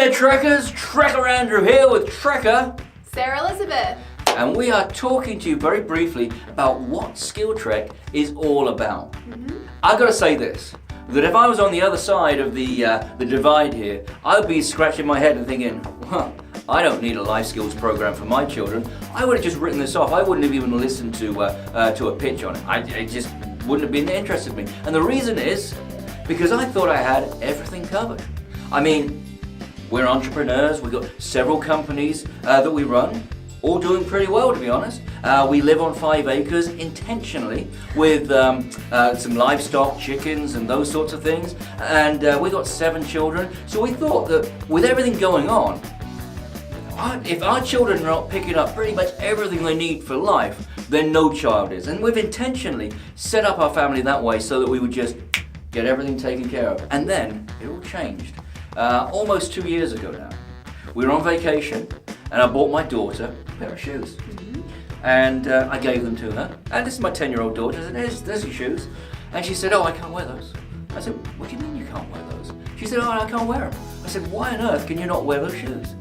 there, Trekkers! Trekker Andrew here with Trekker. Sarah Elizabeth. And we are talking to you very briefly about what Skilltrek is all about. I've got to say this, that if I was on the other side of the divide here, I would be scratching my head and thinking, well, I don't need a life skills program for my children. I would have just written this off. I wouldn't have even listened to a pitch on it. It just wouldn't have been interested in me. And the reason is because I thought I had everything covered. I mean, we're entrepreneurs. We've got several companies that we run, all doing pretty well, to be honest. We live on 5 acres intentionally with some livestock, chickens and those sorts of things. And we've got 7 children. So we thought that with everything going on, if our children are not picking up pretty much everything they need for life, then no child is. And we've intentionally set up our family that way so that we would just get everything taken care of. And then it all changed. Almost 2 years ago now. We were on vacation and I bought my daughter a pair of shoes. And I gave them to her. And this is my 10-year-old daughter. I said, there's your shoes. And she said, oh, I can't wear those. I said, what do you mean you can't wear those? She said, oh, I can't wear them. I said, why on earth can you not wear those shoes?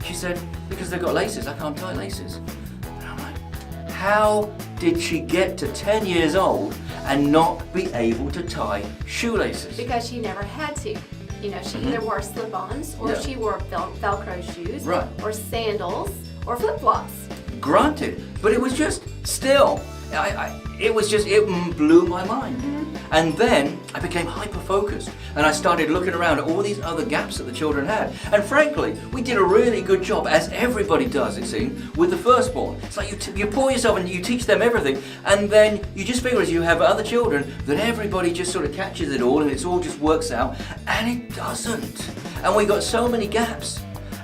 She said, because they've got laces. I can't tie laces. And I'm like, how did she get to 10 years old and not be able to tie shoelaces? Because she never had to. You know, she either wore slip-ons or she wore Velcro shoes or sandals or flip-flops. Granted, but it was just still, it blew my mind. And then I became hyper-focused and I started looking around at all these other gaps that the children had. And frankly, we did a really good job, as everybody does, it seems, with the firstborn. It's like you pour yourself and you teach them everything, and then you just figure as you have other children that everybody just sort of catches it all and it all just works out, and it doesn't. And we got so many gaps.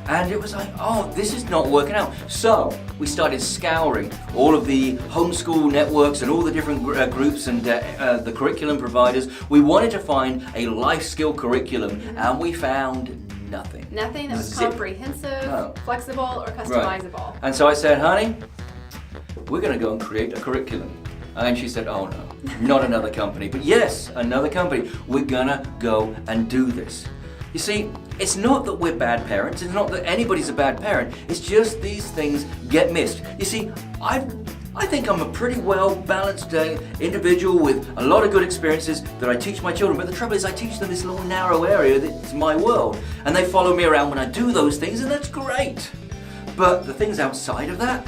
And it was like, oh, this is not working out. So we started scouring all of the homeschool networks and all the different groups and the curriculum providers. We wanted to find a life skill curriculum, and we found nothing. Nothing that was comprehensive, flexible, or customizable. Right. And so I said, honey, we're going to go and create a curriculum. And she said, oh no, not another company. But yes, another company. We're going to go and do this. You see, it's not that we're bad parents, it's not that anybody's a bad parent, it's just these things get missed. You see, I think I'm a pretty well-balanced individual with a lot of good experiences that I teach my children, but the trouble is I teach them this little narrow area that's my world, and they follow me around when I do those things, and that's great. But the things outside of that,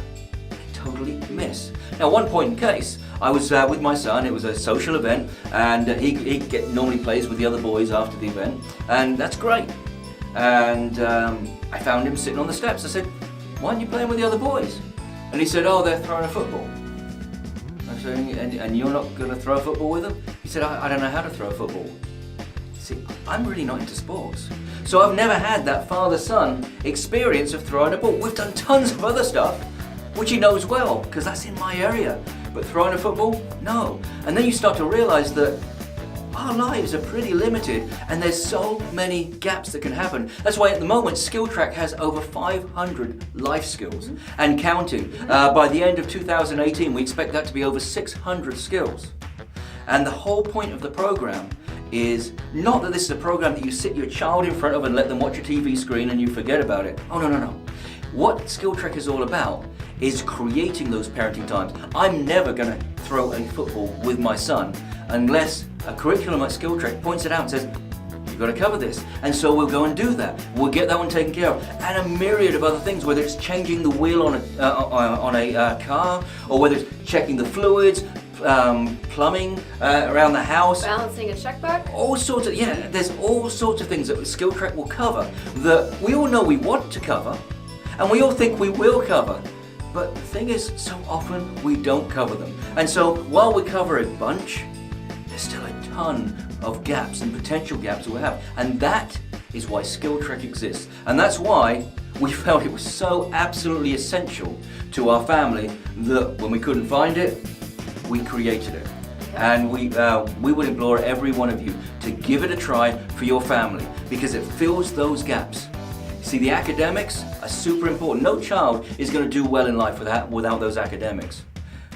they totally miss. Now, one point in case, I was with my son. It was a social event, and he normally plays with the other boys after the event, and that's great. And I found him sitting on the steps. I said, why aren't you playing with the other boys? And he said, oh, they're throwing a football. I said, and you're not going to throw a football with them? He said, I don't know how to throw a football. See, I'm really not into sports. So I've never had that father-son experience of throwing a ball. We've done tons of other stuff, which he knows well, because that's in my area. But throwing a football? No. And then you start to realize that our lives are pretty limited and there's so many gaps that can happen. That's why at the moment Skilltrek has over 500 life skills and counting. By the end of 2018 we expect that to be over 600 skills. And the whole point of the program is not that this is a program that you sit your child in front of and let them watch a TV screen and you forget about it. Oh, no. What Skilltrek is all about is creating those parenting times. I'm never going to throw a football with my son unless a curriculum at Skilltrek points it out and says, you've got to cover this. And so we'll go and do that. We'll get that one taken care of. And a myriad of other things, whether it's changing the wheel on a car, or whether it's checking the fluids, plumbing around the house. Balancing a checkbook. All sorts of, there's all sorts of things that Skilltrek will cover that we all know we want to cover, and we all think we will cover. But the thing is, so often we don't cover them. And so while we cover a bunch, there's still a ton of gaps and potential gaps that we have. And that is why Skilltrek exists. And that's why we felt it was so absolutely essential to our family that when we couldn't find it, we created it. And we would implore every one of you to give it a try for your family, because it fills those gaps. See, the academics are super important. No child is going to do well in life without those academics.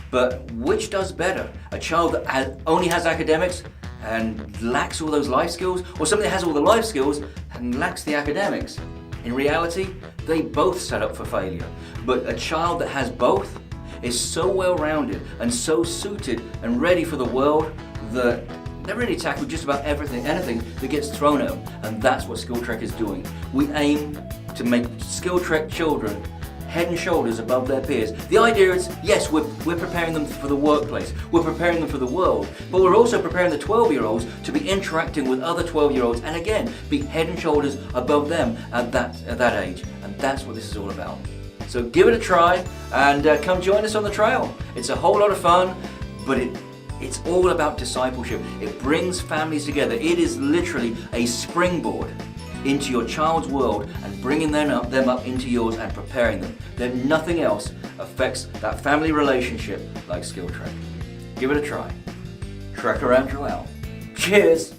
But which does better? A child that only has academics and lacks all those life skills, or somebody that has all the life skills and lacks the academics? In reality, they both set up for failure. But a child that has both is so well-rounded and so suited and ready for the world that they really tackle just about anything that gets thrown at them. And that's what Skilltrek is doing. We aim to make Skilltrek children head and shoulders above their peers. The idea is, yes, we're preparing them for the workplace, we're preparing them for the world, but we're also preparing the 12-year-olds to be interacting with other 12-year-olds and again, be head and shoulders above them at that age. And that's what this is all about. So give it a try and come join us on the trail. It's a whole lot of fun, but it's all about discipleship. It brings families together. It is literally a springboard into your child's world and bringing them up into yours and preparing them. Then nothing else affects that family relationship like Skilltrek. Give it a try. Trek around out. Cheers!